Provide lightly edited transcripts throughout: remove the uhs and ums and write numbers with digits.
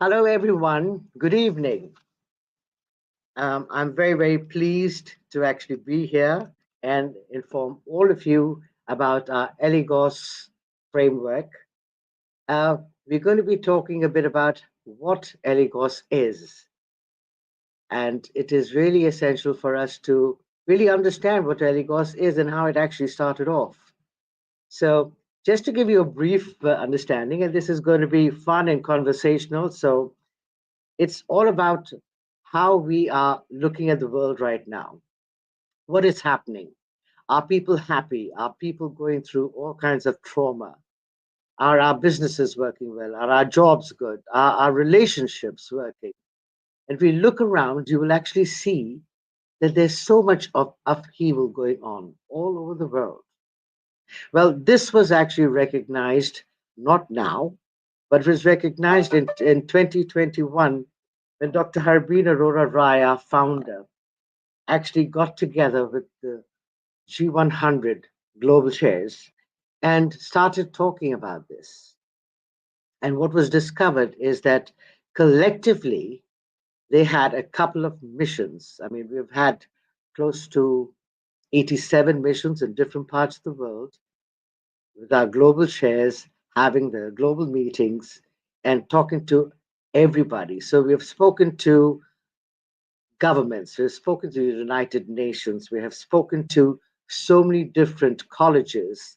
Hello, everyone. Good evening. I'm very, very pleased to actually be here and inform all of you about our ELLEGOSSE framework. We're going to be talking a bit about what ELLEGOSSE is, and it is really essential for us to really understand what ELLEGOSSE is and how it actually started off. So, just to give you a brief understanding, and this is going to be fun and conversational. So, it's all about how we are looking at the world right now. What is happening? Are people happy? Are people going through all kinds of trauma? Are our businesses working well? Are our jobs good? Are our relationships working? And if we look around, you will actually see that there's so much of upheaval going on all over the world. Well, this was actually recognized not now, but was recognized in 2021 when Dr. Harbin Arora Rai, our founder, actually got together with the G100 global chairs and started talking about this. And what was discovered is that collectively, they had a couple of missions. I mean, we've had close to 87 missions in different parts of the world with our global chairs having the global meetings and talking to everybody. So we have spoken to governments, we have spoken to the United Nations, we have spoken to so many different colleges,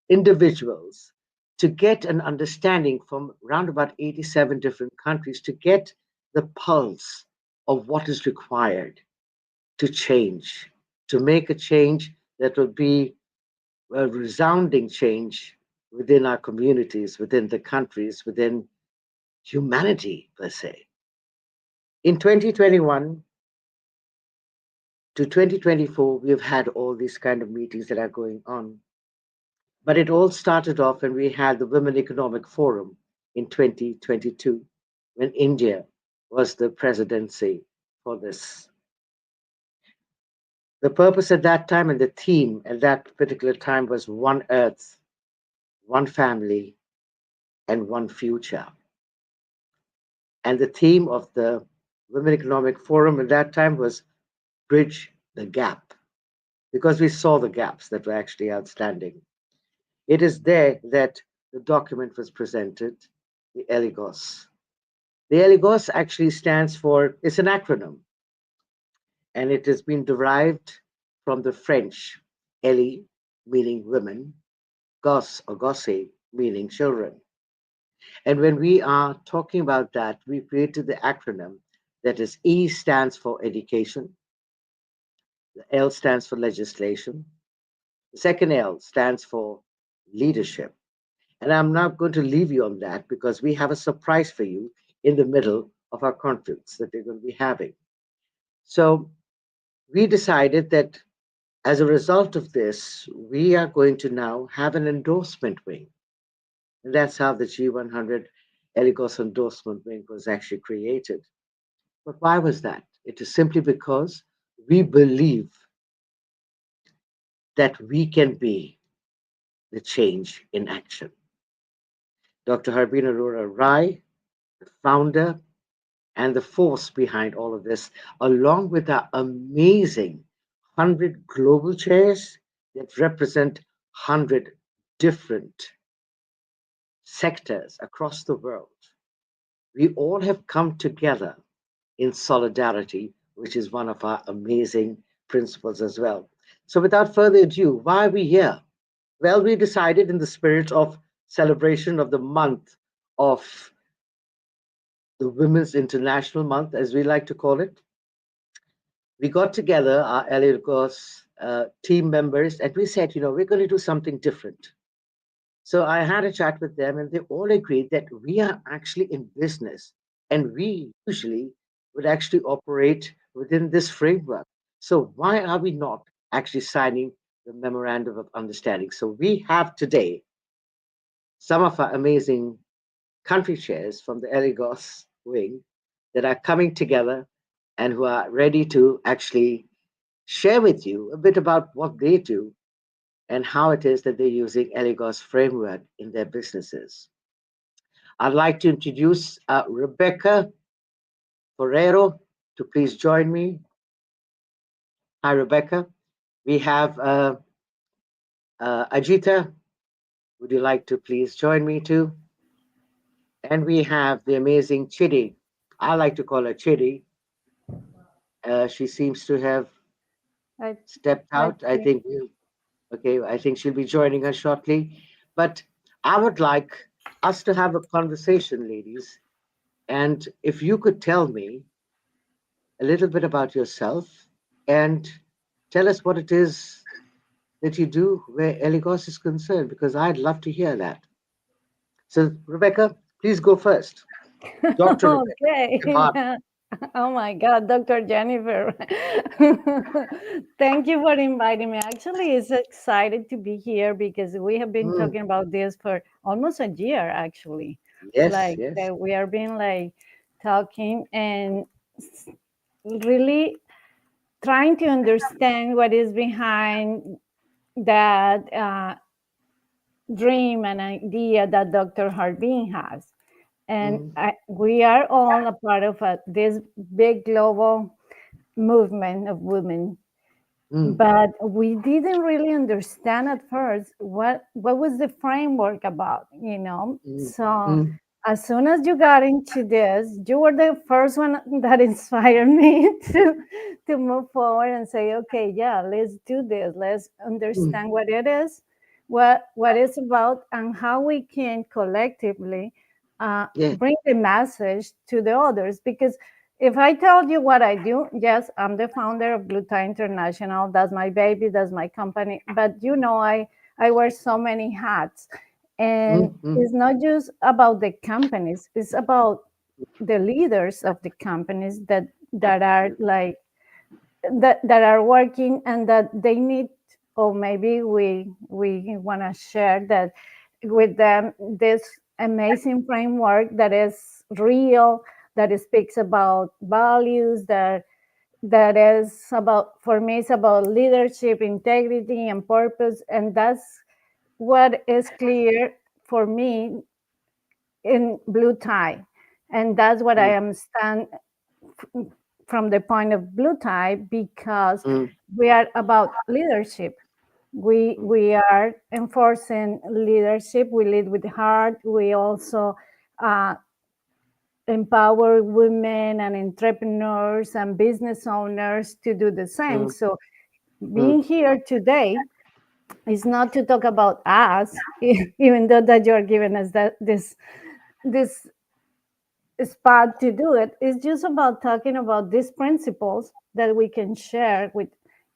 individuals, to get an understanding from around about 87 different countries to get the pulse of what is required to change, to make a change that will be a resounding change within our communities, within the countries, within humanity per se. In 2021 to 2024, we've had all these kind of meetings that are going on. But it all started off when we had the Women Economic Forum in 2022, when India was the presidency for this. The purpose at that time and the theme at that particular time was one earth, one family, and one future. And the theme of the Women Economic Forum at that time was bridge the gap, because we saw the gaps that were actually outstanding. It is there that the document was presented, the ELLEGOSSE. The ELLEGOSSE actually stands for, it's an acronym, and it has been derived from the French, Ellie, meaning women, gosse or gosse, meaning children. And when we are talking about that, we created the acronym that is E stands for education, the L stands for legislation, the second L stands for leadership. And I'm not going to leave you on that because we have a surprise for you in the middle of our conference that we're going to be having. So we decided that as a result of this, we are going to now have an endorsement wing. And that's how the G100 Eligos endorsement wing was actually created. But why was that? It is simply because we believe that we can be the change in action. Dr. Harbin Arora Rai, the founder and the force behind all of this, along with our amazing 100 global chairs that represent 100 different sectors across the world. We all have come together in solidarity, which is one of our amazing principles as well. So, without further ado, why are we here? Well, we decided in the spirit of celebration of the month of the Women's International Month, as we like to call it, we got together our Elligos team members and we said, we're going to do something different. So I had a chat with them and they all agreed that we are actually in business and we usually would actually operate within this framework. So why are we not actually signing the memorandum of understanding? So we have today some of our amazing country chairs from the Eligos wing that are coming together and who are ready to actually share with you a bit about what they do and how it is that they're using Eligos framework in their businesses. I'd like to introduce Rebecca Ferrero to please join me. Hi, Rebecca. We have Ajita. Would you like to please join me too? And we have the amazing Chidi. I like to call her Chidi. She seems to have I, stepped I out. I think. think, okay, I think she'll be joining us shortly. But I would like us to have a conversation, ladies. And if you could tell me a little bit about yourself and tell us what it is that you do where Eligos is concerned, because I'd love to hear that. So, Rebecca, please go first. Dr. Rebecca, your Okay. pardon. Oh my God, Dr. Jennifer. Thank you for inviting me. Actually, it's excited to be here because we have been Mm, talking about this for almost a year, actually. yes, Like yes. that we are being like talking and really trying to understand what is behind that dream and idea that Dr. Harbin has. And Mm, we are all a part of this big global movement of women, mm, but we didn't really understand at first what was the framework about, you know. mm, So mm, as soon as you got into this, you were the first one that inspired me to move forward and say, okay, yeah, let's do this. Let's mm. understand what it is, what it's about, and how we can collectively Yeah. bring the message to the others. Because if I tell you what I do, yes, I'm the founder of Blue Tie International. That's my baby, that's my company. But you know, I wear so many hats. And Mm, mm, it's not just about the companies, it's about the leaders of the companies that are like that are working and that they need, or maybe we want to share that with them, this amazing framework that is real, that it speaks about values, that is about, for me, it's about leadership, integrity, and purpose. And that's what is clear for me in Blue Tie. And that's what I mm, am stand from the point of Blue Tie, because mm, we are about leadership. mm, We are enforcing leadership. We lead with heart. We also uh, empower women and entrepreneurs and business owners to do the same. mm, So mm. being here today is not to talk about us, even though that you're giving us this spot to do it. It's just about talking about these principles that we can share with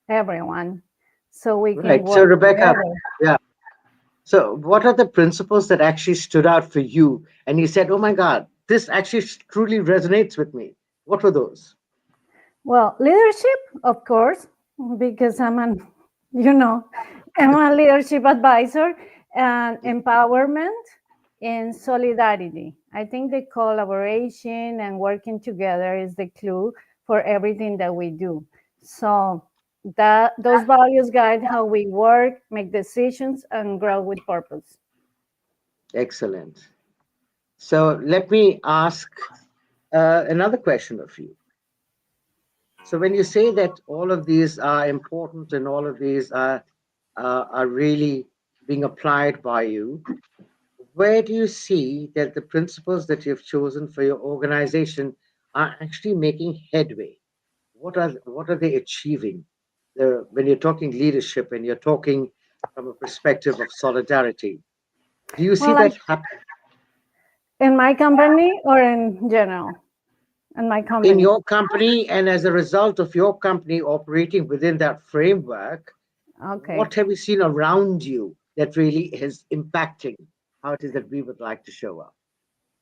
everyone, so we can Right. So, work Rebecca, together. yeah. So, what are the principles that actually stood out for you? And you said, oh my God, this actually truly resonates with me. What were those? Well, leadership, of course, because I'm an, you know, I'm a leadership advisor, and empowerment and solidarity. I think the collaboration and working together is the clue for everything that we do. So that those values guide how we work, make decisions, and grow with purpose. Excellent. So, let me ask another question of you. So, when you say that all of these are important and all of these are really being applied by you, where do you see that the principles that you've chosen for your organization are actually making headway? What are they achieving? When you're talking leadership and you're talking from a perspective of solidarity, do you see Well, that happen in my company or in general, in my in company. your company? And as a result of your company operating within that framework, Okay. what have you seen around you that really is impacting how it is that we would like to show up?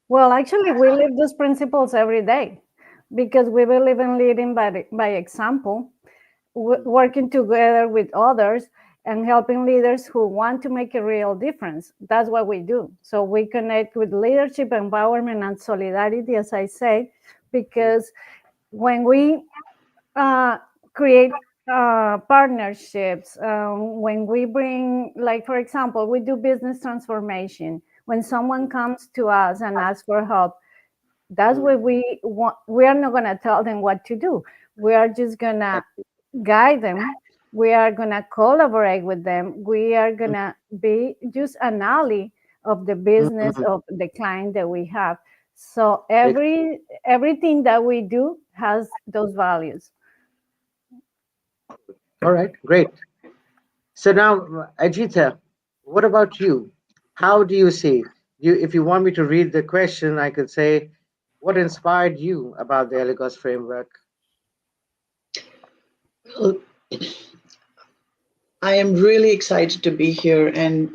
Well, actually, we live those principles every day because we believe in leading by example, Mm, working together with others, and helping leaders who want to make a real difference. That's what we do. So we connect with leadership, empowerment, and solidarity, as I say, mm, because when we uh, create partnerships, when we bring, like, for example, we do business transformation. when someone comes to us and asks for help, that's Mm, what we want. We are not going to tell them what to do. We are just going to exactly. guide them. We are going to collaborate with them. We are going to be just an ally of the business Mhm. of the client that we have. So Ex- everything that we do has those values. All right, great. So now, Ajita, what about you? How do you see? If you want me to read the question, I could say, what inspired you about the Elegos framework? Well, I am really excited to be here. And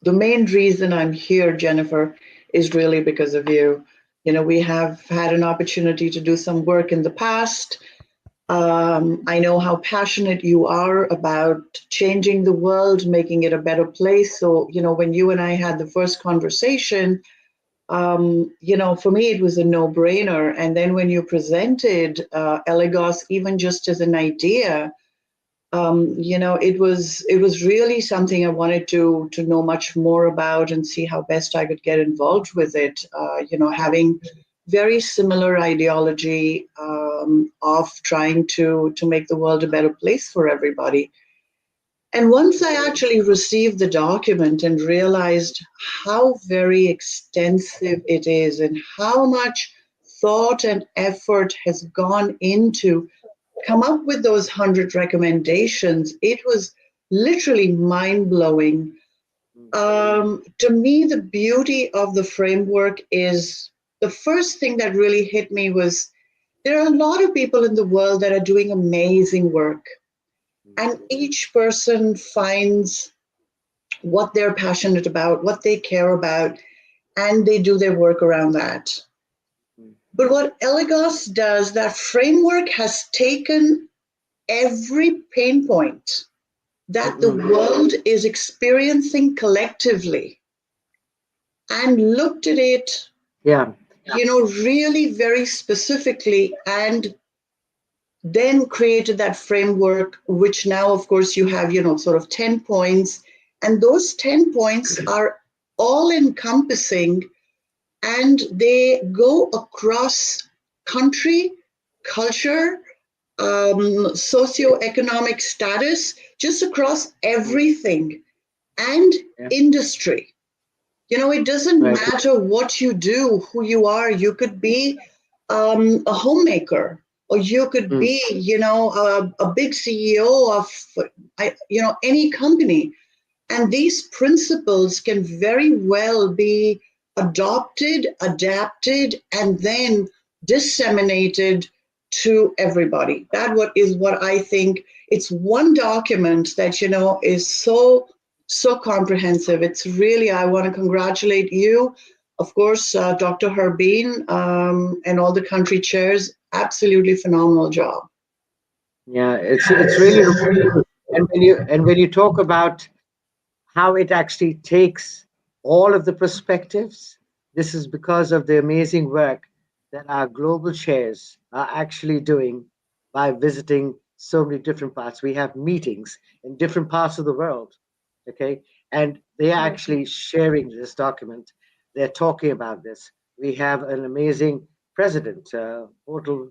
the main reason I'm here, Jennifer, is really because of you. You know, we have had an opportunity to do some work in the past. I know how passionate you are about changing the world, making it a better place. So, you know, when you and I had the first conversation, you know, for me, it was a no brainer. And then when you presented Elegos, even just as an idea, you know, it was really something I wanted to know much more about and see how best I could get involved with it. You know, having very similar ideology of trying to make the world a better place for everybody. And once I actually received the document and realized how very extensive it is and how much thought and effort has gone into come up with those 100 recommendations, it was literally mind blowing. Mm, To me, the beauty of the framework is the first thing that really hit me was there are a lot of people in the world that are doing amazing work, mm, and each person finds what they're passionate about, what they care about, and they do their work around that. mm, But what Elegos does, that framework has taken every pain point that the mhm. world is experiencing collectively and looked at it, Yeah, you know, really very specifically, and then created that framework, which now, of course, you have, you know, sort of 10 points. And those 10 points are all encompassing and they go across country, culture, socioeconomic status, just across mm, everything, and yeah, industry. You know, it doesn't right. matter what you do, who you are. You could be a homemaker, or you could Mm, be, you know, a big CEO of, you know, any company. And these principles can very well be adopted, adapted, and then disseminated to everybody. That what is what I think. It's one document that, you know, is so comprehensive. It's really, I want to congratulate you, of course, Dr. Herbeen, and all the country chairs. Absolutely phenomenal job. yeah, it's really, and when you talk about how it actually takes all of the perspectives. This is because of the amazing work that our global chairs are actually doing by visiting so many different parts. We have meetings in different parts of the world, okay? And they are Yes. actually sharing this document. They're talking about this. We have an amazing president, Portal,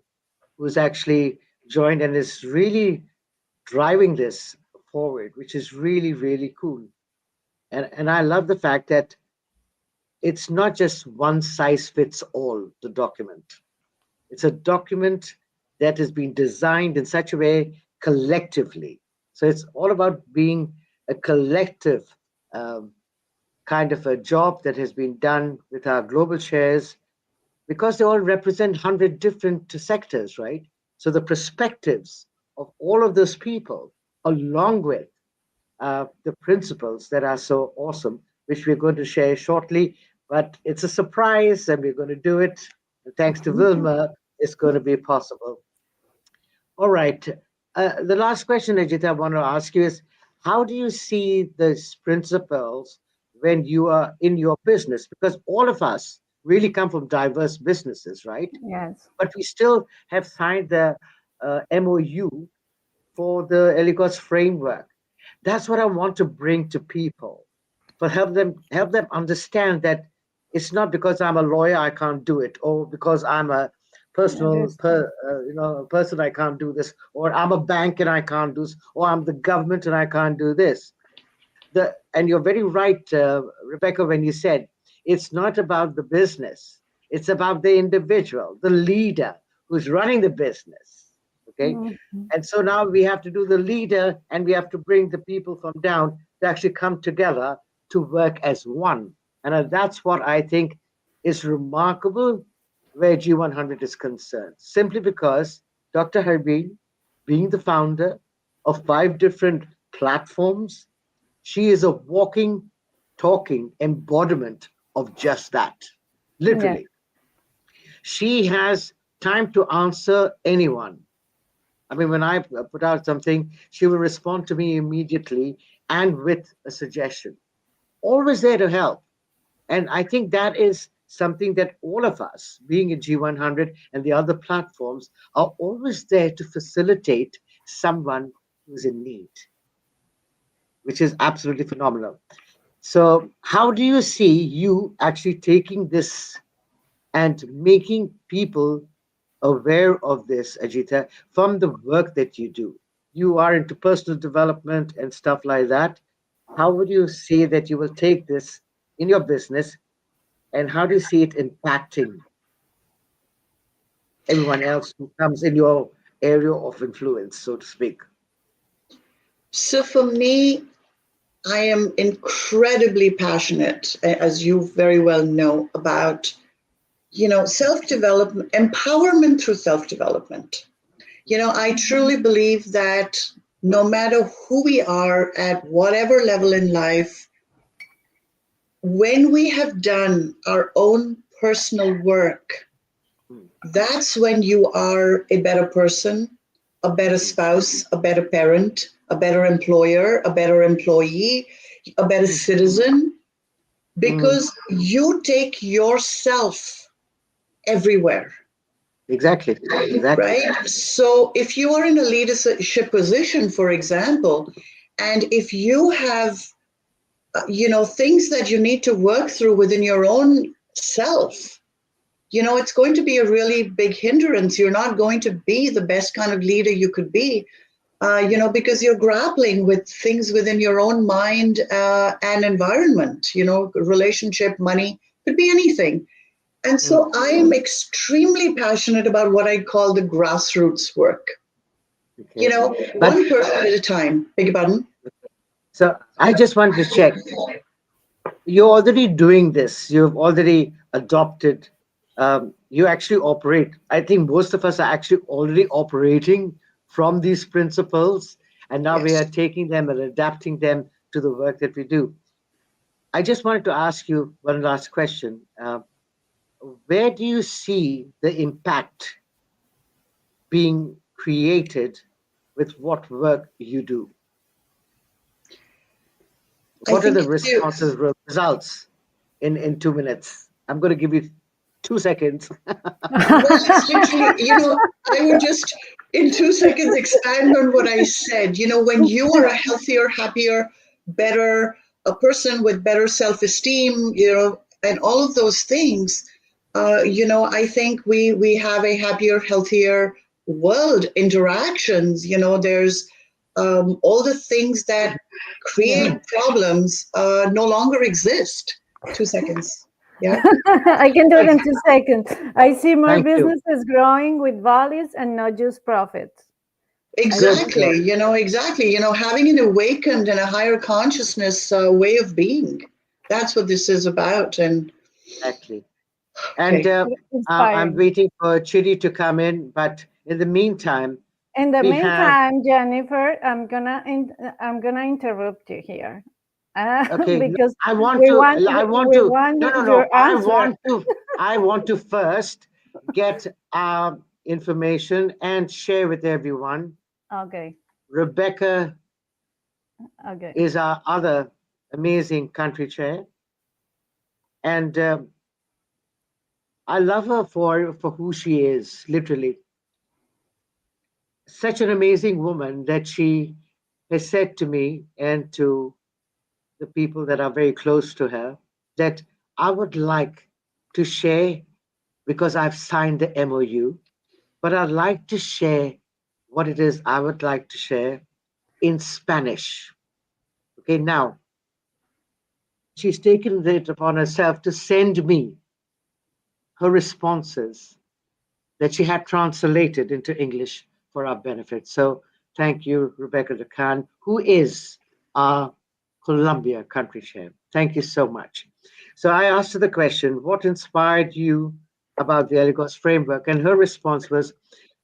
who's actually joined and is really driving this forward, which is really, really cool. And I love the fact that it's not just one size fits all, the document. It's a document that has been designed in such a way collectively. So it's all about being a collective um, kind of a job that has been done with our global chairs because they all represent 100 different sectors, right? So the perspectives of all of those people, along with the principles that are so awesome, which we're going to share shortly. But it's a surprise, and we're going to do it. And thanks to Wilma, it's going to be possible. All right. The last question, Ajit, I want to ask you is how do you see these principles when you are in your business? Because all of us really come from diverse businesses, right? Yes. But we still have signed the MOU for the Eligos framework. That's what I want to bring to people. but help them understand that it's not because I'm a lawyer I can't do it, or because I'm a person I can't do this, or I'm a bank and I can't do this, or I'm the government and I can't do this. And you're very right, Rebecca, when you said it's not about the business, it's about the individual, the leader who's running the business. Okay. Mhm. And so now we have to do the leader, and we have to bring the people from down to actually come together to work as one. And that's what I think is remarkable where G100 is concerned, simply because Dr. Harbin, being the founder of 5 different platforms, she is a walking, talking embodiment of just that. Yeah. Literally. She has time to answer anyone. I mean, when I put out something, she will respond to me immediately and with a suggestion. Always there to help. And I think that is something that all of us, being in G100 and the other platforms, are always there to facilitate someone who's in need, which is absolutely phenomenal. So, how do you see you actually taking this and making people aware of this, Ajita, from the work that you do? You are into personal development and stuff like that. How would you say that you will take this in your business, and how do you see it impacting everyone else who comes in your area of influence, so to speak? So for me, I am incredibly passionate, as you very well know, about, self-development, empowerment through self-development. I truly believe that no matter who we are at whatever level in life, when we have done our own personal work, Mm, that's when you are a better person, a better mm, spouse, a better parent, a better employer, a better employee, a better mm, citizen, mm. because you take yourself everywhere, Exactly, exactly. right? So if you are in a leadership position, for example, and if you have, things that you need to work through within your own self, it's going to be a really big hindrance. You're not going to be the best kind of leader you could be, because you're grappling with things within your own mind and environment, relationship, money, could be anything. And Mm, so I am extremely passionate about what I call the grassroots work, okay. But one person at a time. Beg your pardon? so I just wanted to check. You're already doing this. You've already adopted. You actually operate. I think most of us are actually already operating from these principles, and now we are Yes. taking them and adapting them to the work that we do. I just wanted to ask you one last question. Where do you see the impact being created with what work you do? I What are think the responses, results in 2 minutes? I'm going to give you 2 seconds. Well, it's literally, I would just in 2 seconds expand on what I said. When you are a healthier, happier, better, a person with better self-esteem, and all of those things, I think we have a happier, healthier world interactions. There's all the things that Yeah. create problems no longer exist. 2 seconds. Yeah. I can do it in 2 seconds. I see more Thank you. businesses growing with values and not just profits. I Good. see. Exactly, exactly. Having an awakened and a higher consciousness way of being. That's what this is about. And Exactly. And okay, I'm Inspiring. waiting for Chidi to come in, but in the meantime, In the we have. meantime, Jennifer, I'm gonna interrupt you here Okay, no, because I want to. I want we to. No, no, want no. your answer. I want to first get information and share with everyone. Okay, Rebecca okay. is our other amazing country chair, and I love her for who she is. Literally, such an amazing woman that she has said to me and to the people that are very close to her that I would like to share because I've signed the MOU, but I'd like to share what it is I would like to share in Spanish. Okay, now she's taken it upon herself to send me her responses that she had translated into English for our benefit. So thank you, Rebecca Khan, who is our Columbia country chair. Thank you so much. So I asked her the question, what inspired you about the ELLEGOSSE framework? And her response was,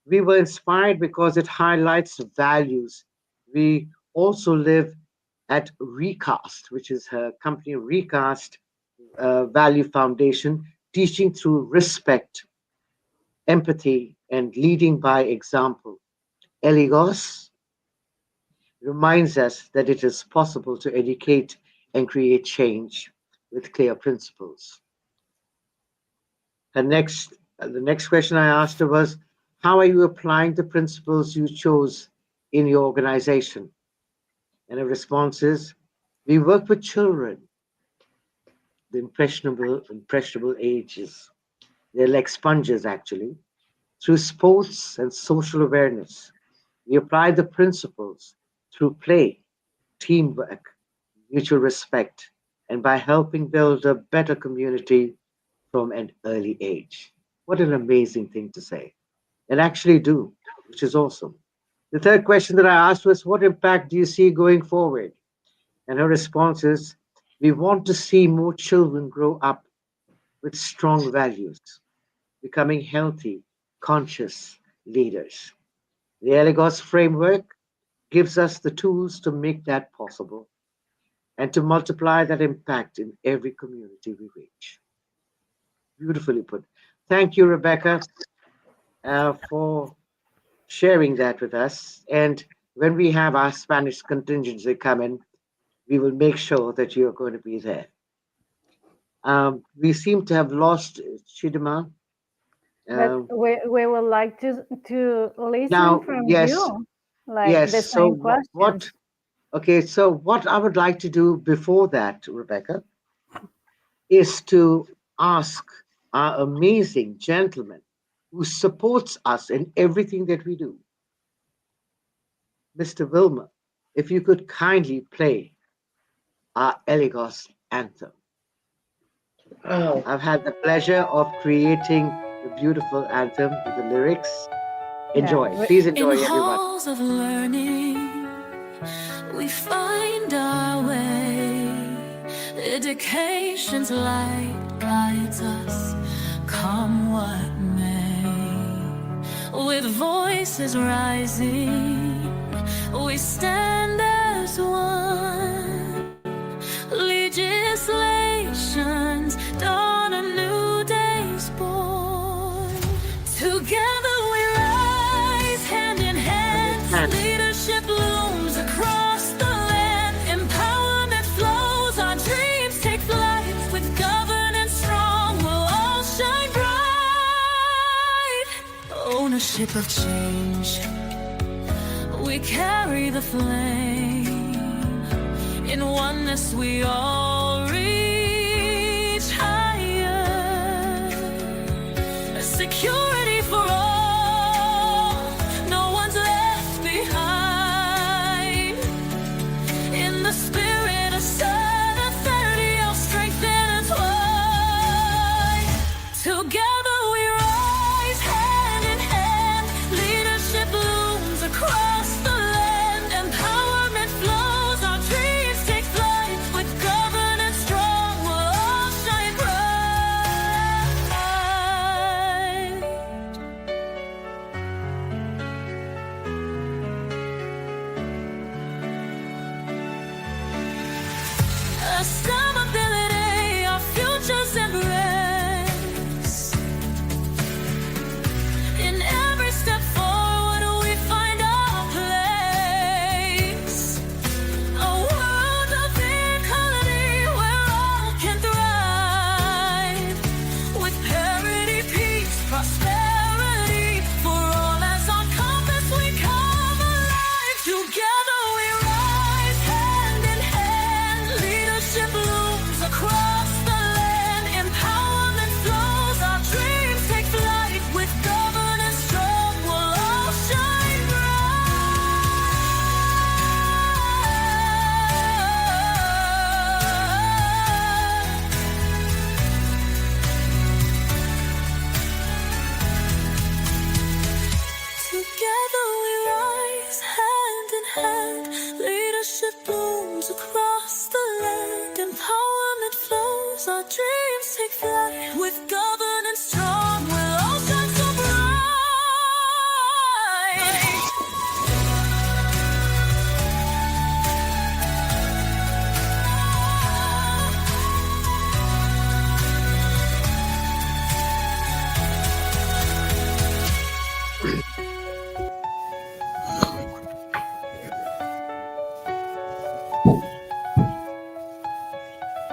we were inspired because it highlights values. We also live at Recast, which is her company, Recast Value Foundation, teaching through respect, empathy, and leading by example. Eligos reminds us that it is possible to educate and create change with clear principles. The next question I asked her was, how are you applying the principles you chose in your organization? And her response is, we work with children, the impressionable ages. They're like sponges, actually. Through sports and social awareness, we apply the principles through play, teamwork, mutual respect, and by helping build a better community from an early age. What an amazing thing to say. And actually do, which is awesome. The third question that I asked was, what impact do you see going forward? And her response is, we want to see more children grow up with strong values, becoming healthy, conscious leaders. The ELLEGOSSE framework gives us the tools to make that possible and to multiply that impact in every community we reach. Beautifully put. Thank you, Rebecca, for sharing that with us. And when we have our Spanish contingency come in, we will make sure that you're going to be there. We seem to have lost Chidima. But we would like to listen Now, from yes, you, like the yes. So same questions. okay, so what I would like to do before that, Rebecca, is to ask our amazing gentleman who supports us in everything that we do, Mr. Wilmer, if you could kindly play our Eligos anthem. Oh, I've had the pleasure of creating the beautiful anthem with the lyrics. Yeah, Enjoy. Please In enjoy, everyone. halls of learning, we find our way. Education's light guides us, come what may. With voices rising, we stand as one. Legislations dawn, a new day's born. Together we rise, hand in hand. Leadership looms across the land. Empowerment flows, our dreams take flight. With governance strong, we'll all shine bright. Ownership of change, we carry the flame. In oneness we all reach higher. Security for all, no one's left behind. In the spirit of solidarity, our strength intertwined. Together we rise, hand in hand. Leadership looms across the land. Empowerment flows, our dreams take flight. With governance strong, we'll all shine bright. Accountability, our futures embrace. fly. With governance strong, we'll all shine so bright.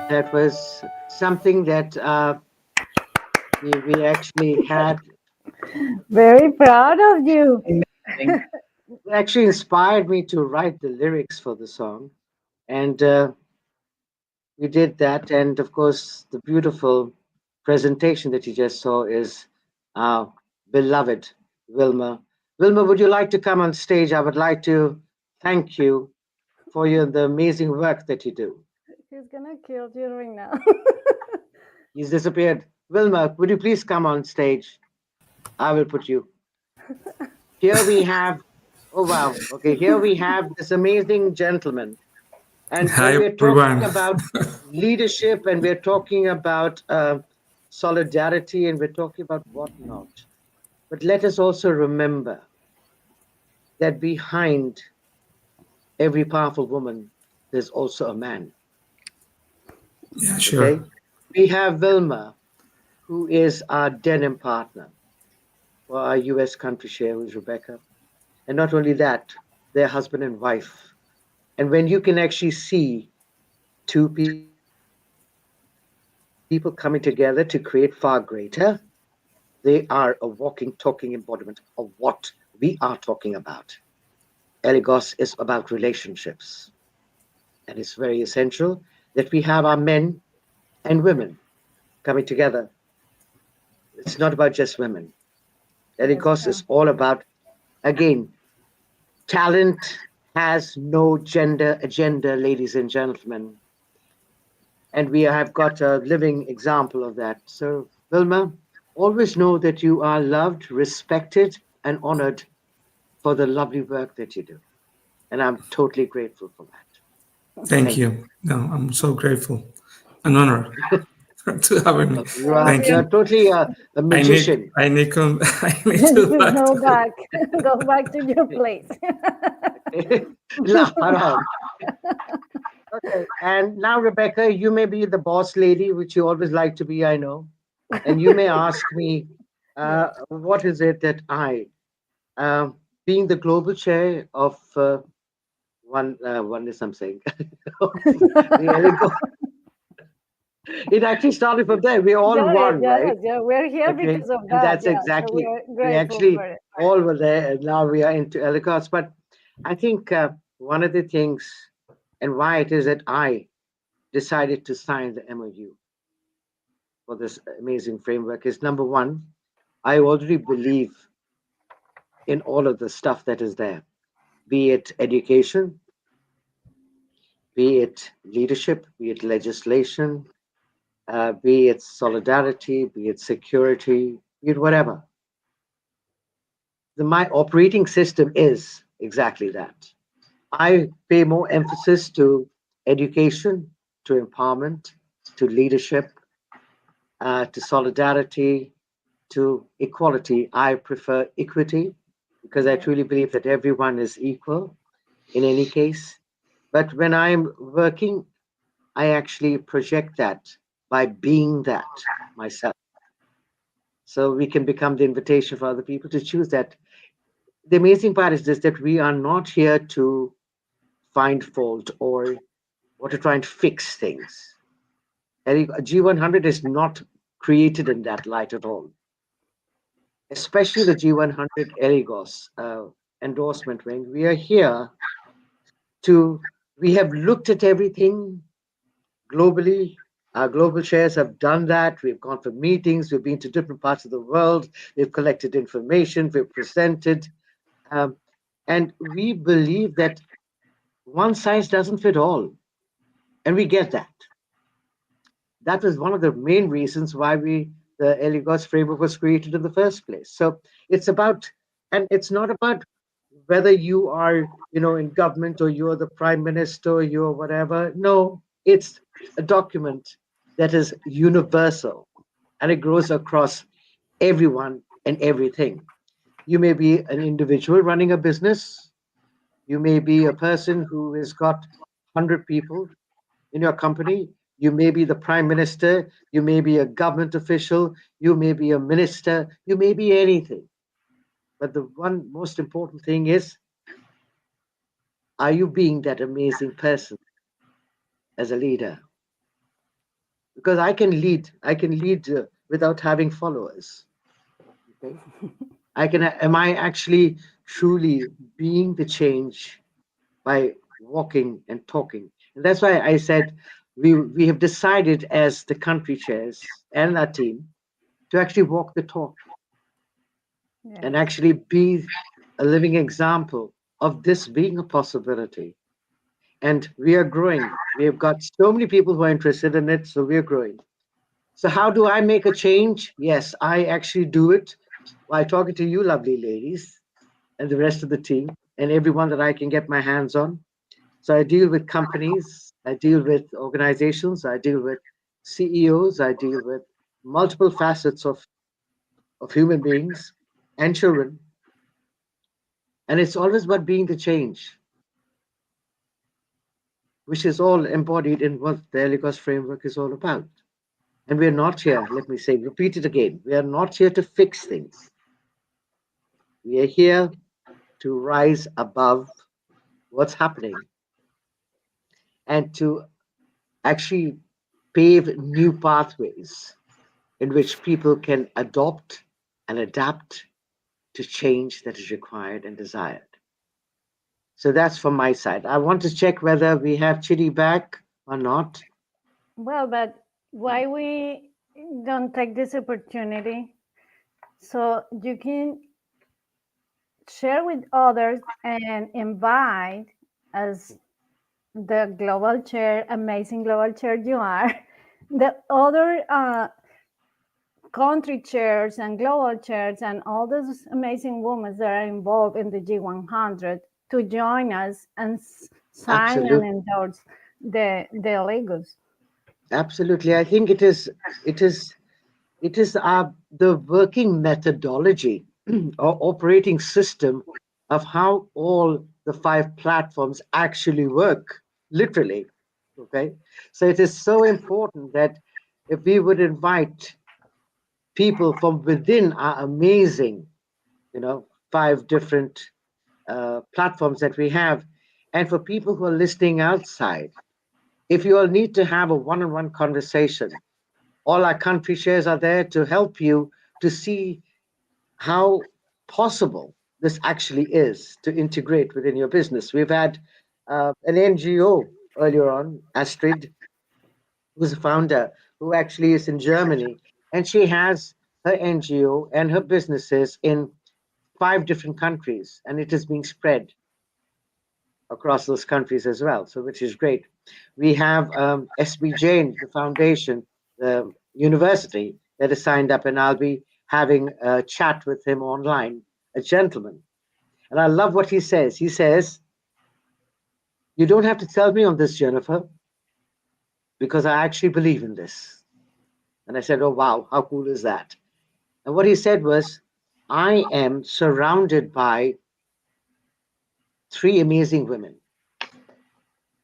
That was something that we actually had. Very proud of you. Amazing. It actually inspired me to write the lyrics for the song. And we did that. And of course, the beautiful presentation that you just saw is our beloved Wilma. Wilma, would you like to come on stage? I would like to thank you for the amazing work that you do. He's gonna kill you right now. He's disappeared. Wilma, would you please come on stage? I will put you. Here we have, oh wow, okay, here we have this amazing gentleman. And Hi, when we're talking everyone. about leadership and we're talking about solidarity and we're talking about whatnot, but let us also remember that behind every powerful woman, there's also a man. Yeah, sure. Okay? We have Wilma, who is our denim partner for our US country share, who's Rebecca. And not only that, they're husband and wife. And when you can actually see two people coming together to create far greater, they are a walking, talking embodiment of what we are talking about. ELLEGOSSE is about relationships. And it's very essential that we have our men and women coming together. It's not about just women. ELLEGOSSE is all about, again, talent has no gender agenda, ladies and gentlemen. And we have got a living example of that. So, Wilma, always know that you are loved, respected, and honored for the lovely work that you do. And I'm totally grateful for that. Thank you. No, I'm so grateful. An honor to having me. Thank You're you. totally a magician. I need to Just go back. go back. Go back to your place. Laugh around. Okay. And now, Rebecca, you may be the boss lady, which you always like to be, I know. And you may ask me, what is it that I, being the global chair of one is I'm saying, it actually started from there. We're all one, right? Yeah, we're here Okay, because of and that. that's Yeah, so exactly, we're we grateful actually for it. all were there, and now we are into ELLEGOSSE. But I think one of the things and why it is that I decided to sign the MOU for this amazing framework is number one, I already believe in all of the stuff that is there, be it education, be it leadership, be it legislation, be it solidarity, be it security, be it whatever. My operating system is exactly that. I pay more emphasis to education, to empowerment, to leadership, to solidarity, to equality. I prefer equity because I truly believe that everyone is equal in any case. But when I'm working, I actually project that by being that myself. So we can become the invitation for other people to choose that. The amazing part is this, that we are not here to find fault or to try and fix things. G100 is not created in that light at all. Especially the G100 ELLEGOSSE endorsement ring. We are here we have looked at everything globally. Our global chairs have done that. We've gone for meetings. We've been to different parts of the world. We've collected information. We've presented. And we believe that one size doesn't fit all. And we get that. That was one of the main reasons why the ELLEGOSSE framework was created in the first place. So it's about, and it's not about whether you are, in government or you're the prime minister or you're whatever. No, it's a document that is universal. and it grows across everyone and everything. You may be an individual running a business. You may be a person who has got 100 people in your company. You may be the prime minister. You may be a government official. You may be a minister. You may be anything. But the one most important thing is, are you being that amazing person as a leader? Because I can lead without having followers. Okay? Am I actually truly being the change by walking and talking? And that's why I said we have decided as the country chairs and our team to actually walk the talk and Yes. actually be a living example of this being a possibility. And we are growing. We have got so many people who are interested in it, so we are growing. So, how do I make a change? Yes, I actually do it by talking to you, lovely ladies, and the rest of the team, and everyone that I can get my hands on. So, I deal with companies, I deal with organizations, I deal with CEOs, I deal with multiple facets of human beings and children. And it's always about being the change, which is all embodied in what the ELLEGOSSE framework is all about. And we're not here, let me say, repeat it again. We are not here to fix things. We are here to rise above what's happening and to actually pave new pathways in which people can adopt and adapt to change that is required and desired. So that's from my side. I want to check whether we have Chidi back or not. Well, but why we don't take this opportunity so you can share with others and invite, as the global chair, amazing global chair you are, the other country chairs and global chairs and all those amazing women that are involved in the G100 to join us and sign and Absolutely. endorse the Lagos. Absolutely. I think it is the working methodology or operating system of how all the five platforms actually work, literally. Okay. So it is so important that if we would invite people from within our amazing, five different platforms that we have, and for people who are listening outside, if you all need to have a one on one conversation, all our country chairs are there to help you to see how possible this actually is to integrate within your business. We've had an NGO earlier on, Astrid, who's a founder, who actually is in Germany, and she has her NGO and her businesses in five different countries, and it is being spread across those countries as well, so which is great. We have SB Jain, the foundation, the university that is signed up, and I'll be having a chat with him online, a gentleman. And I love what he says. He says, "You don't have to tell me on this, Jennifer, because I actually believe in this." And I said, "Oh, wow, how cool is that?" And what he said was, "I am surrounded by three amazing women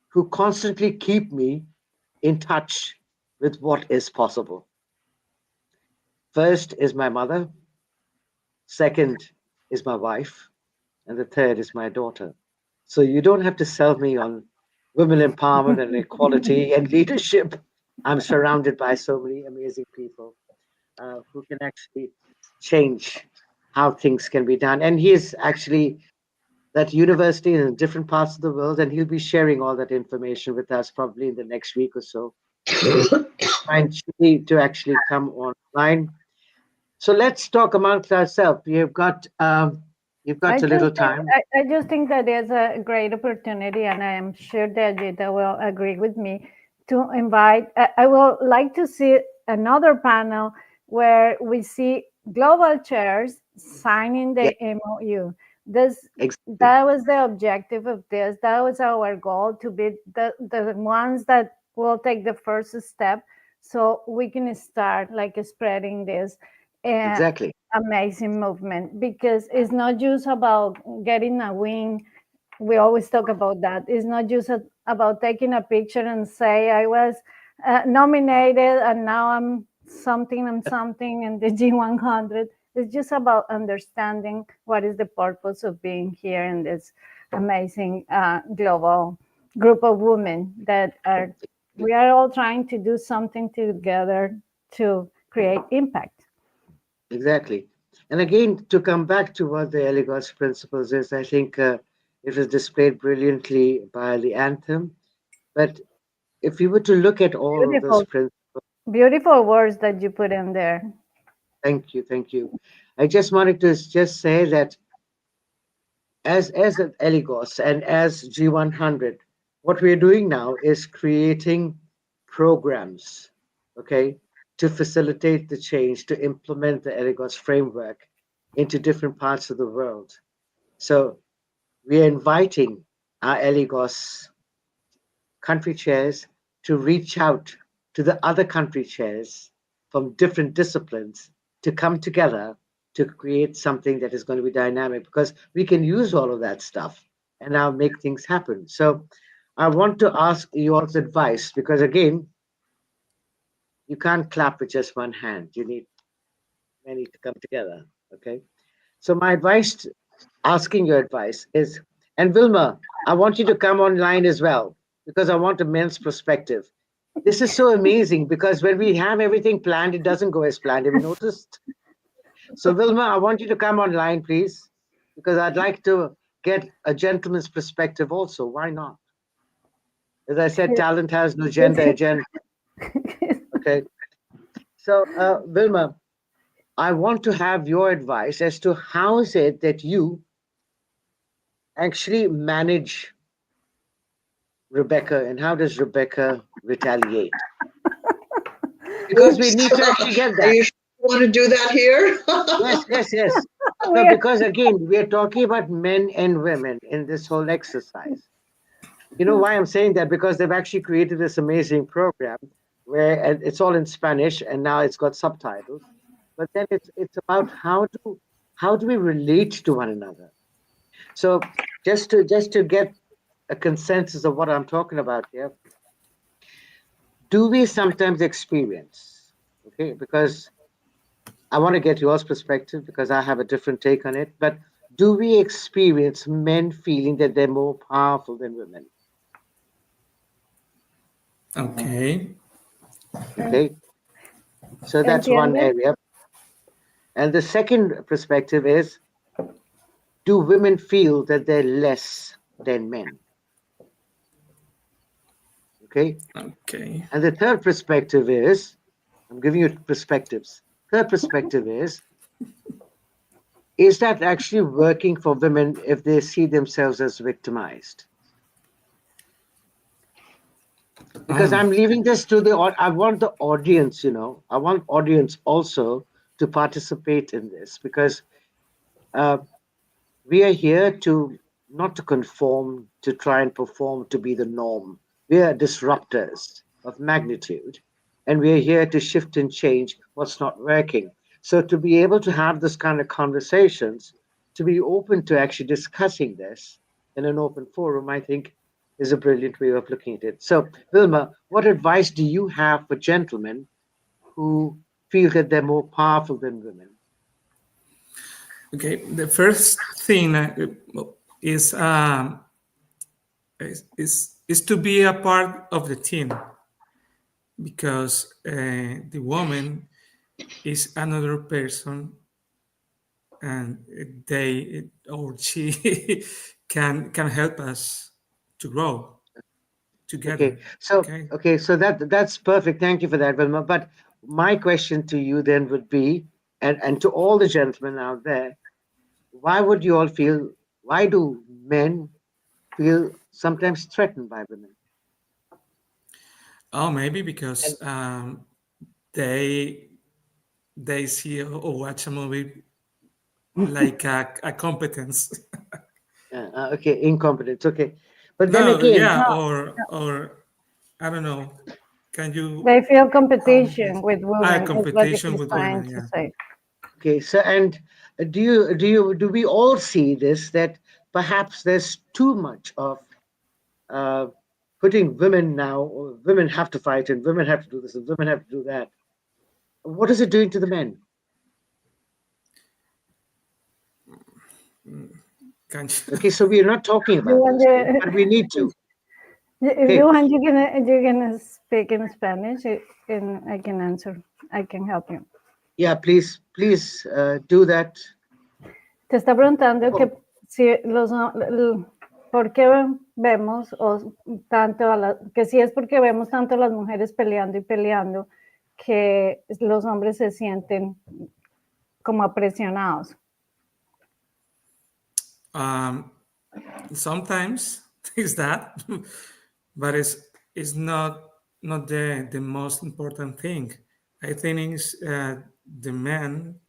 who constantly keep me in touch with what is possible. First is my mother, second is my wife, and the third is my daughter. So you don't have to sell me on women empowerment and equality and leadership. I'm surrounded by so many amazing people who can actually change how things can be done." And he is actually that university in different parts of the world, and he'll be sharing all that information with us probably in the next week or so. Find Chidi to actually come online. So let's talk amongst ourselves. You've got a little time. I just think that there's a great opportunity, and I am sure that Jita will agree with me to invite. I will like to see another panel where we see global chairs signing Yeah, the MOU. This exactly. that was the objective of this. That was our goal, to be the ones that will take the first step, so we can start like spreading this Exactly. amazing movement, because it's not just about getting a win. We always talk about that. It's not just about taking a picture and say I was nominated and now I'm something and something in the G100. It's just about understanding what is the purpose of being here in this amazing global group of women that are, we are all trying to do something together to create impact. Exactly. And again, to come back to what the Elligos principles is, I think it was displayed brilliantly by the anthem. But if you were to look at all of those Beautiful, principles, beautiful words that you put in there. thank you, thank you. I just wanted to just say that as an Elligos and as G100, what we're doing now is creating programs, okay, to facilitate the change, to implement the Elligos framework into different parts of the world. So we are inviting our Elligos country chairs to reach out to the other country chairs from different disciplines to come together to create something that is going to be dynamic, because we can use all of that stuff and now make things happen. So I want to ask yours advice, because again, you can't clap with just one hand. You need many to come together. Okay. So my advice, asking your advice is, and Wilma, I want you to come online as well, because I want a men's perspective. This is so amazing, because when we have everything planned, it doesn't go as planned. Have you noticed? So Wilma, I want you to come online, please, because I'd like to get a gentleman's perspective also. Why not? As I said, talent has no gender agenda. Okay. So Wilma, I want to have your advice as to how is it that you actually manage Rebecca, and how does Rebecca retaliate? Because we Oops. need to actually get Are that. you sure you want to do that here? Yes, yes, yes. No, We're- because again, we are talking about men and women in this whole exercise. You know why I'm saying that? Because they've actually created this amazing program where and it's all in Spanish and now it's got subtitles. But then it's about how do we relate to one another? So just to get a consensus of what I'm talking about here, do we sometimes experience, okay, because I want to get yours perspective because I have a different take on it, but do we experience men feeling that they're more powerful than women? Okay. Okay, so that's one ¿Entiendes? area. And the second perspective is, do women feel that they're less than men? Okay, Okay. and the third perspective is, I'm giving you perspectives. Third perspective is that actually working for women if they see themselves as victimized? Because Um, I'm leaving this to I want the audience, I want audience also to participate in this, because uh, we are here to not to conform, to try and perform to be the norm. We are disruptors of magnitude, and we are here to shift and change what's not working. So to be able to have this kind of conversations, to be open to actually discussing this in an open forum, I think is a brilliant way of looking at it. So, Wilma, what advice do you have for gentlemen who feel that they're more powerful than women? okay. The first thing is, is to be a part of the team, because the woman is another person, and they or she can help us to grow Okay, together. so Okay. that's perfect. Thank you for that, Wilma. But my question to you then would be, and to all the gentlemen out there, why would you all feel? Why do men feel sometimes threatened by women? Oh, maybe And because they they see or watch a movie like a competence. okay, incompetence. Okay, but then No, again, yeah, No, or I don't know, Can you? They feel competition with women, is what competition he's with trying women, to yeah. say. Okay, so and do we all see this, that perhaps there's too much of uh, putting women now, or women have to fight and women have to do this and women have to do that. What is it doing to the men? Can you? Okay, so we are not talking You about want those things, but we need to. if Okay, you want, you can speak in Spanish, and I can answer. I can help you. yeah, please do that. Te está preguntando Oh, que si por qué vemos tanto que si es porque vemos tanto a las mujeres peleando y peleando que los hombres se sienten como apresionados. Sometimes is that, but it's not the most important thing. I think it's the men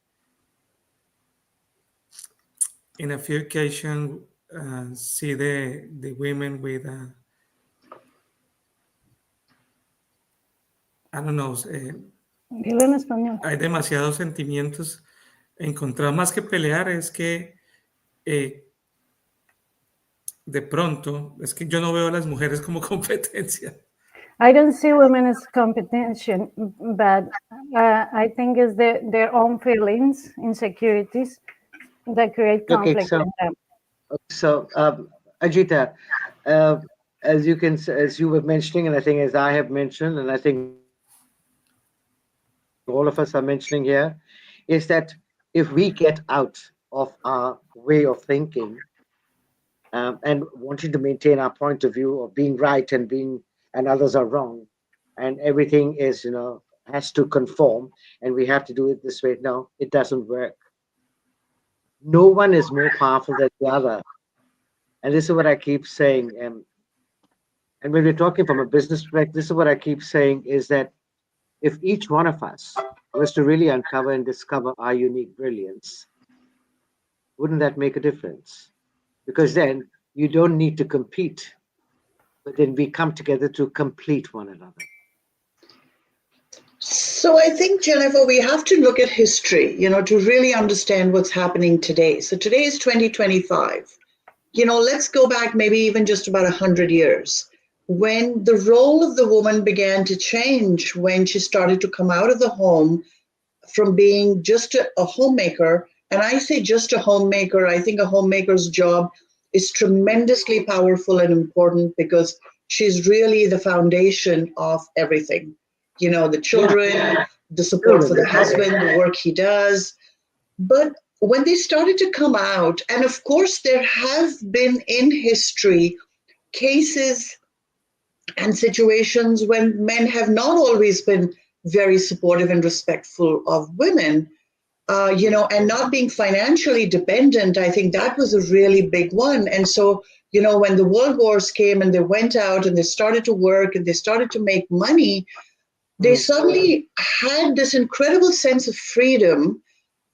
in a few occasions see the women with I don't know, Dilo en español. hay demasiados sentimientos encontrados. Más que pelear, es que de pronto, es que yo no veo a las mujeres como competencia. I don't see women as competition, but I think it's their own feelings, insecurities that create okay, conflict in them. so Ajita, uh, as you were mentioning, and I think as I have mentioned, and I think all of us are mentioning here, is that if we get out of our way of thinking and wanting to maintain our point of view of being right and others are wrong, and everything is has to conform, and we have to do it this way. No, it doesn't work. No one is more powerful than the other, and this is what I keep saying. And when we're talking from a business perspective, this is what I keep saying is that if each one of us was to really uncover and discover our unique brilliance, wouldn't that make a difference? Because then you don't need to compete, but then we come together to complete one another. So I think, Jennifer, we have to look at history, to really understand what's happening today. So today is 2025. Let's go back maybe even just about 100 years when the role of the woman began to change, when she started to come out of the home from being just a homemaker. And I say just a homemaker, I think a homemaker's job is tremendously powerful and important because she's really the foundation of everything. The children, the support for the husband, the work he does. But when they started to come out, and of course, there have been in history cases and situations when men have not always been very supportive and respectful of women, and not being financially dependent. I think that was a really big one. And so, when the world wars came and they went out and they started to work and they started to make money, they suddenly had this incredible sense of freedom.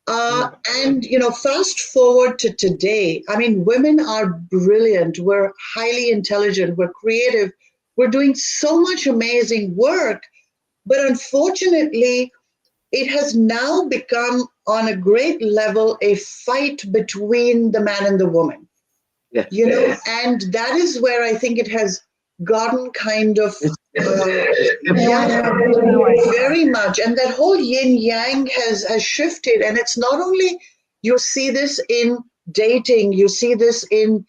And, fast forward to today, I mean, women are brilliant. We're highly intelligent. We're creative. We're doing so much amazing work. But unfortunately, it has now become on a great level a fight between the man and the woman. Yes. And that is where I think it has gotten kind of very much, and that whole yin yang has shifted. And it's not only, you see this in dating, you see this in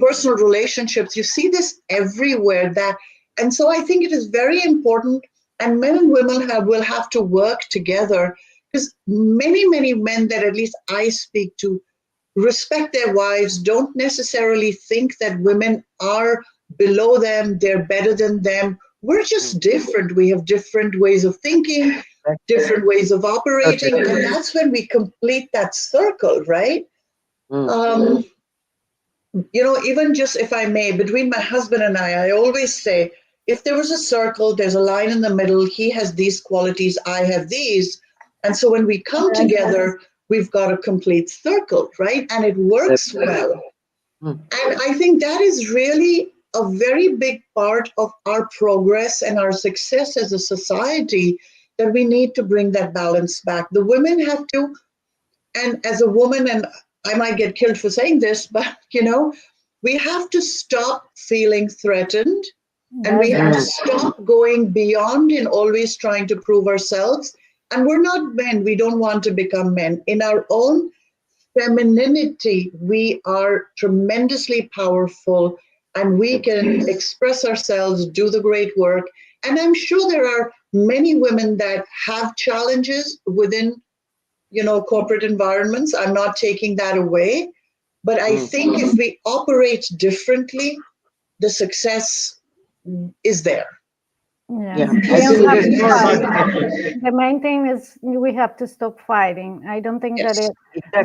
personal relationships, you see this everywhere. And so I think it is very important, and men and women will have to work together, because many men that at least I speak to respect their wives, don't necessarily think that women are below them, they're better than them. We're just different. We have different ways of thinking, different ways of operating, and that's when we complete that circle, right? Even just, if I may, between my husband and I always say, if there was a circle, there's a line in the middle. He has these qualities, I have these. And so when we come together, we've got a complete circle, right? And it works well. And I think that is really a very big part of our progress and our success as a society, that we need to bring that balance back. The women have to, and as a woman, and I might get killed for saying this, but we have to stop feeling threatened, and we have to stop going beyond and always trying to prove ourselves. And we're not men. We don't want to become men. In our own femininity, we are tremendously powerful, and we can express ourselves, do the great work. And I'm sure there are many women that have challenges within corporate environments. I'm not taking that away. But I think if we operate differently, the success is there. Yes. I We think don't it have is to more fight. about efforts. The main thing is we have to stop fighting. I don't think that Yes.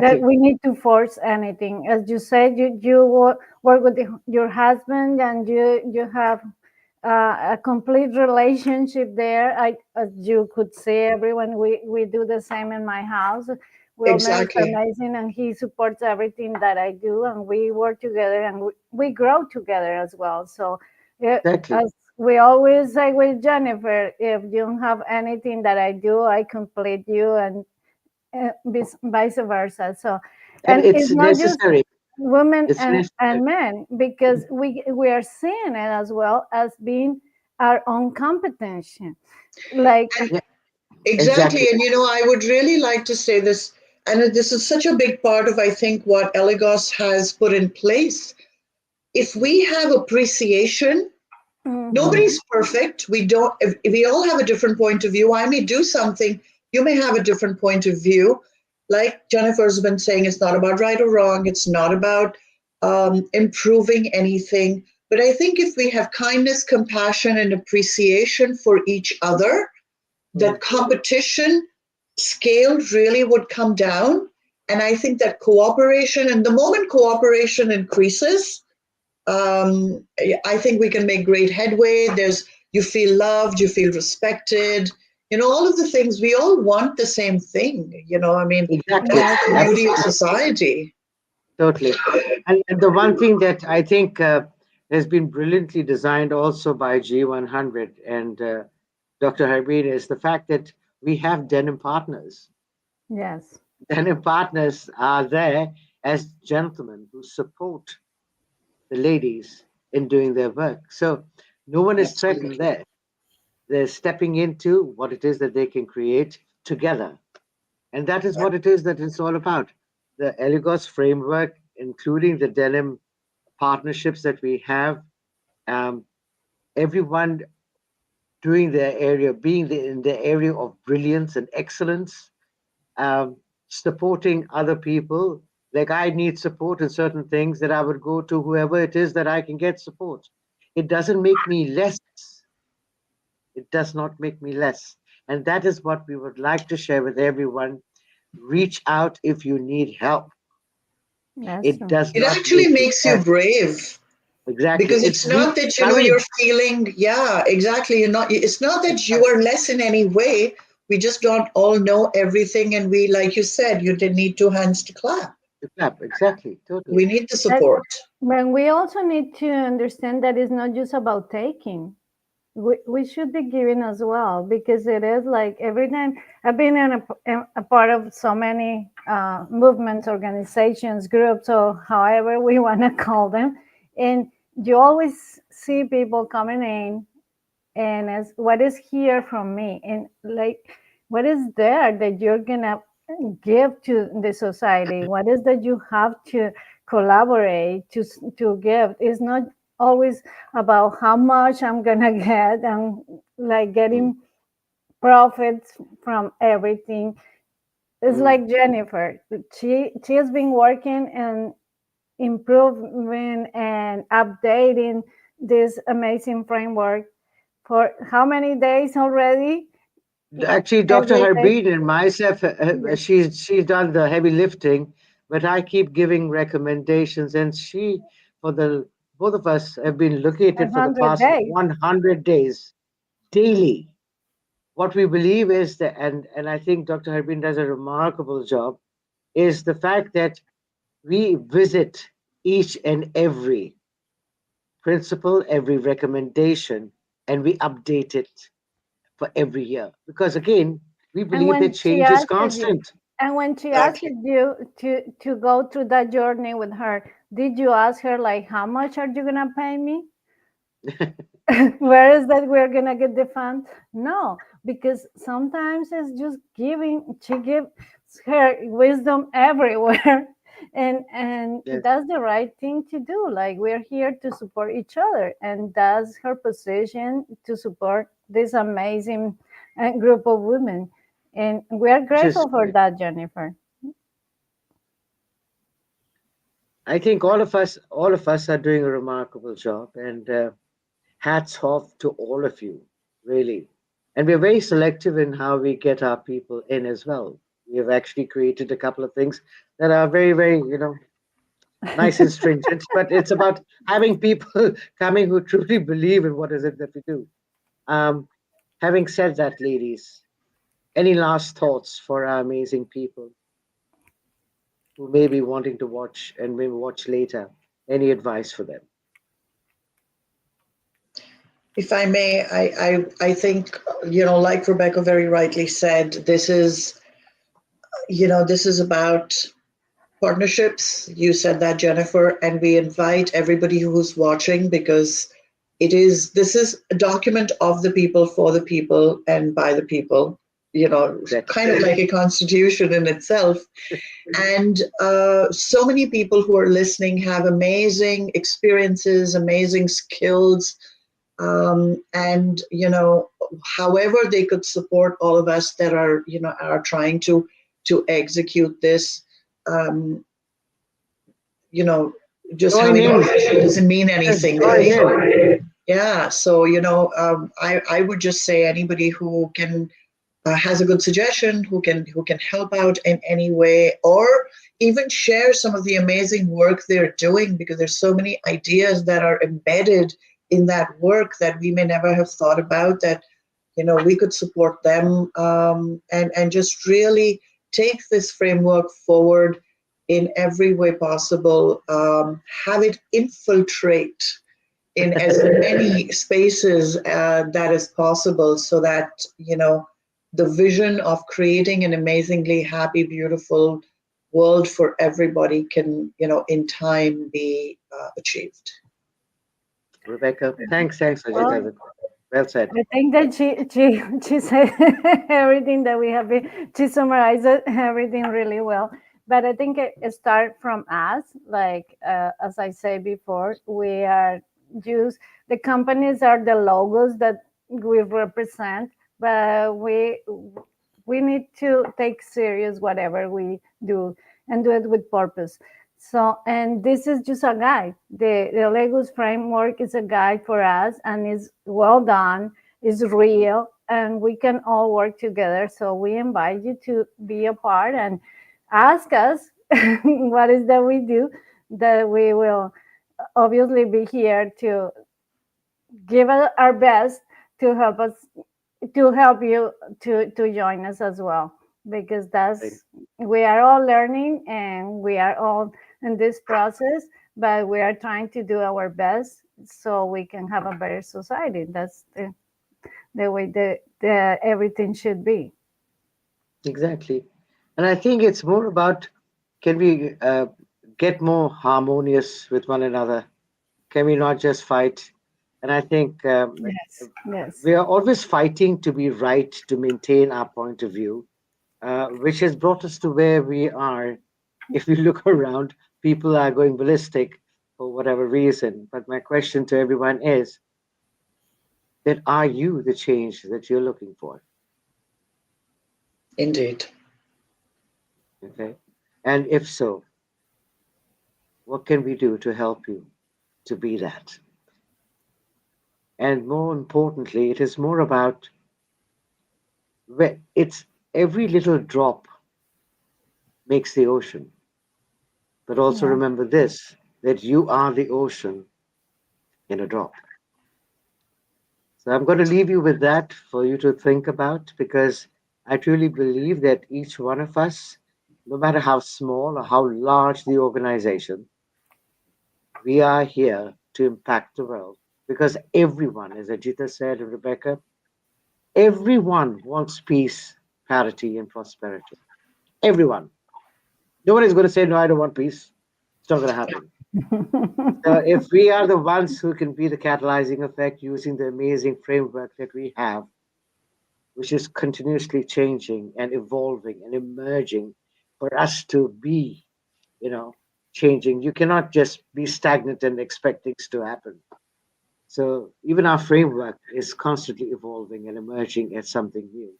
that Exactly. we need to force anything. As you said, you work with your husband, and you have a complete relationship there. As you could say, everyone, we do the same in my house. Well, Mel is Exactly. amazing, and he supports everything that I do, and we work together, and we grow together as well. So, Exactly. as we always say with Jennifer, if you don't have anything that I do, I complete you, and vice versa. So, And and it's it's not just necessary. women It's necessary. and men, because we are seeing it as well as being our own competition. Like, And Yeah, exactly. exactly. And I would really like to say this, and this is such a big part of, I think, what Elegos has put in place. If we have appreciation, mhm, nobody's perfect. We don't, if we all have a different point of view. I may do something, you may have a different point of view. Like Jennifer's been saying, it's not about right or wrong, it's not about improving anything. But I think if we have kindness, compassion, and appreciation for each other, that competition scale really would come down. And I think that cooperation, and the moment cooperation increases, I think we can make great headway. You feel loved, you feel respected, all of the things. We all want the same thing, I mean, Exactly. that's yes, the beauty of Absolutely. society. Totally. And the one thing that I think has been brilliantly designed also by G100 and Dr. Harbin is the fact that we have denim partners. yes, Denim partners are there as gentlemen who support the ladies in doing their work. So no one is threatened Absolutely. there. They're stepping into what it is that they can create together. And that is what it is that it's all about. The Elegos framework, including the denim partnerships that we have, um, everyone doing their area, being in the area of brilliance and excellence, um, supporting other people. Like I need support in certain things that I would go to whoever it is that I can get support. It doesn't make me less. It does not make me less. And that is what we would like to share with everyone. Reach out if you need help. yes. It does It not actually make you makes you less. brave, Exactly. because It's it's being not that courage. you're feeling, yeah, exactly, it's not that you are less in any way. We just don't all know everything, and we, like you said, you didn't need two hands to clap. Clap. Exactly. We Totally. need the That, support. but we also need to understand that it's not just about taking. We should be giving as well, because it is like every time I've been a part of so many movements, organizations, groups, or however we want to call them, and you always see people coming in, and as what is here from me, and like what is there that you're gonna give to the society, what is that you have to collaborate to give. It's not always about how much I'm gonna get and like Mm, getting profits from everything. It's mm. like Jennifer, she has been working and improving and updating this amazing framework for how many days already? Actually, Dr. Every day. Harbin and myself, Yes, she's done the heavy lifting, but I keep giving recommendations, and she, for the both of us, have been looking at it for the 100 past days. 100 days daily. What we believe is that, and I think Dr. Harbin does a remarkable job, is the fact that we visit each and every principle, every recommendation, and we update it for every year. Because again, we And believe that when she change is asked you, constant. and when she asked Exactly. you to go through that journey with her, did you ask her like, how much are you gonna pay me? Where is that we're gonna get the funds? No, because sometimes it's just giving. She gives her wisdom everywhere, and Yes, that's the right thing to do. Like, we're here to support each other, and that's her position to support this amazing group of women, and we are which is grateful for great. that, Jennifer. I think all of us are doing a remarkable job, and hats off to all of you, really. And we're very selective in how we get our people in as well. We have actually created a couple of things that are very, very, nice and stringent, but it's about having people coming who truly believe in what is it that we do. Um, Having said that, ladies, any last thoughts for our amazing people who may be wanting to watch and maybe watch later? Any advice for them? If I may, I think, like Rebecca very rightly said, this is about partnerships. You said that, Jennifer, and we invite everybody who's watching, because this is a document of the people, for the people, and by the people, Exactly. kind of like a constitution in itself. And so many people who are listening have amazing experiences, amazing skills, and however they could support all of us that are trying to execute this. um, just Join having a in. profession doesn't mean Just anything, join in. right? Yeah, so I would just say anybody who can has a good suggestion, who can help out in any way, or even share some of the amazing work they're doing, because there's so many ideas that are embedded in that work that we may never have thought about, that we could support them, and just really take this framework forward in every way possible. Have it infiltrate in as many spaces that is possible, so that the vision of creating an amazingly happy, beautiful world for everybody can, in time, be achieved. Rebecca, thanks, Well, Ajita. Well said. I think that she said everything that we have been. She summarized everything really well. But I think it start from us. Like, as I said before, we are just the companies are the logos that we represent, but we need to take serious whatever we do and do it with purpose. So, and this is just a guide. The Legos framework is a guide for us, and is well done, is real, and we can all work together. So we invite you to be a part and ask us what is that we do, that we will obviously be here to give our best to help us, to help you to join us as well, because Right. that's, we are all learning and we are all in this process, but we are trying to do our best so we can have a better society. That's the way the everything should be. Exactly. And I think it's more about, can we get more harmonious with one another? Can we not just fight? And I think Yes, yes. we are always fighting to be right, to maintain our point of view, which has brought us to where we are. If we look around, people are going ballistic for whatever reason. But my question to everyone is, that are you the change that you're looking for? Indeed. Okay. And if so, what can we do to help you to be that? And more importantly, it is more about where it's every little drop makes the ocean. But also Yeah. remember this, that you are the ocean in a drop. So I'm going to leave you with that for you to think about, because I truly believe that each one of us, no matter how small or how large the organization, we are here to impact the world. Because everyone, as Ajita said and Rebecca, everyone wants peace, parity, and prosperity. Everyone. No one is going to say, no, I don't want peace. It's not going to happen. So if we are the ones who can be the catalyzing effect using the amazing framework that we have, which is continuously changing and evolving and emerging for us to be, changing. You cannot just be stagnant and expect things to happen. So even our framework is constantly evolving and emerging as something new.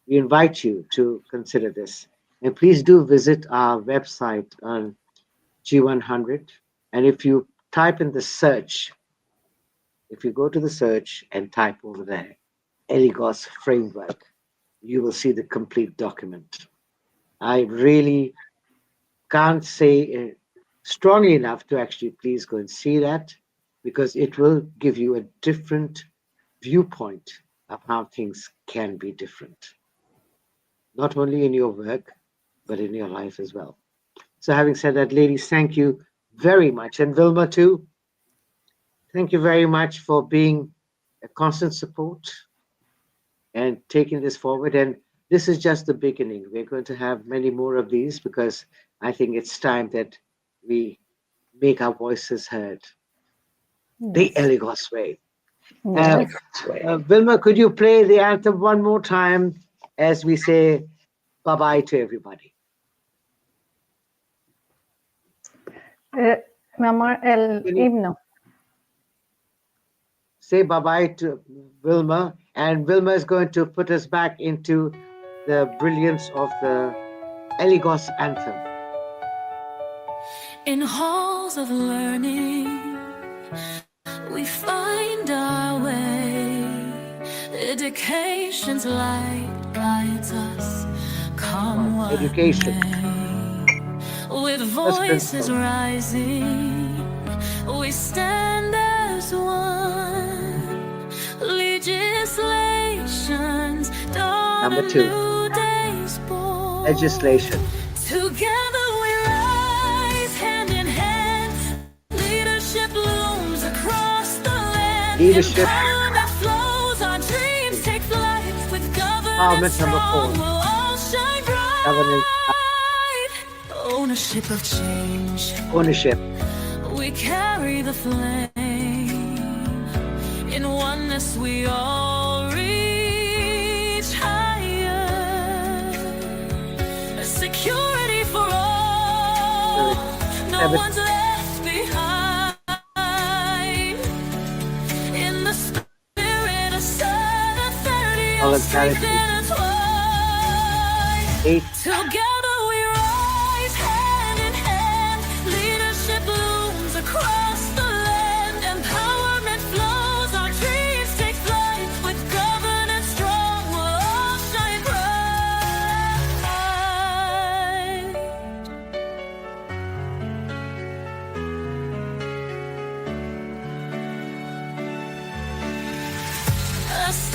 We invite you to consider this. And please do visit our website on G100. And if you type in the search, if you go to the search and type over there, ELLEGOSSE Framework, you will see the complete document. I really can't say strongly enough to actually please go and see that, because it will give you a different viewpoint of how things can be different, not only in your work, but in your life as well. So having said that, ladies, thank you very much. And Vilma too, thank you very much for being a constant support and taking this forward. And this is just the beginning. We're going to have many more of these, because I think it's time that we make our voices heard the ELLEGOSSE way. Yes. Vilma, could you play the anthem one more time as we say bye-bye to everybody? Mi amor, el himno. Say bye-bye to Vilma, and Vilma is going to put us back into the brilliance of the ELLEGOSSE anthem. In halls of learning, we find our way. Education's light guides us. Come one Education. day. With voices rising, we stand as one. Legislations dawn Number a 2, new day's born. legislation. Together we rise, hand in hand. Leadership looms across the land. Leadership. Empowerment flows, our dreams take flight. With governance Empowerment number 4. strong, we'll all shine bright. Governance. Ownership of change. Ownership. We carry the flame. In oneness we all reach higher. Security for all. No one's left behind. In the spirit of solidarity, all strength intertwined. 8. Together we rise, hand in hand. Leadership looms across the land. Empowerment flows, our dreams take flight. With governance strong, we'll all shine bright.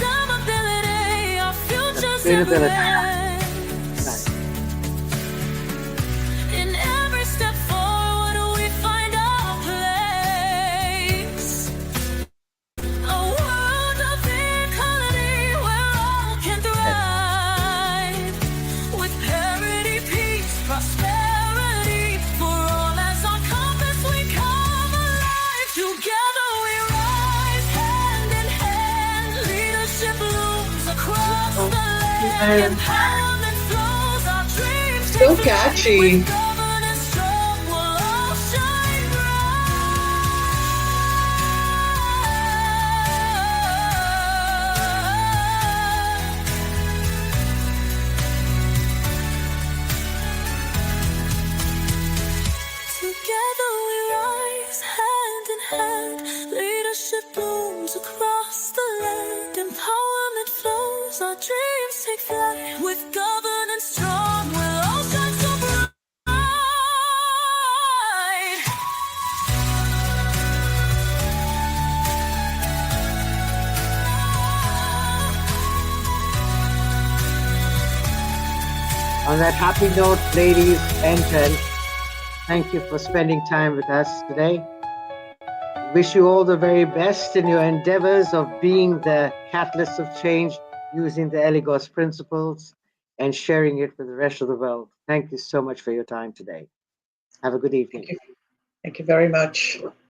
Sustainability, our future's in Sustainability. In every step forward, we find our place. A world of equality where all can thrive. With parity, peace, prosperity for all as our compass we come alive. Together we rise, hand in hand. Leadership looms across the land. Empowerment flows, our dreams So take flight. catchy. With governance strong, we'll all shine bright. Together we rise, hand in hand. Leadership blooms across the land. Empowerment flows, our dreams take flight. With governance strong, we'll all shine so bright. On that happy note, ladies and gents, thank you for spending time with us today. wish you all the very best in your endeavors of being the catalyst of change using the ELLEGOSSE principles and sharing it with the rest of the world. Thank you so much for your time today. Have a good evening. Thank you very much.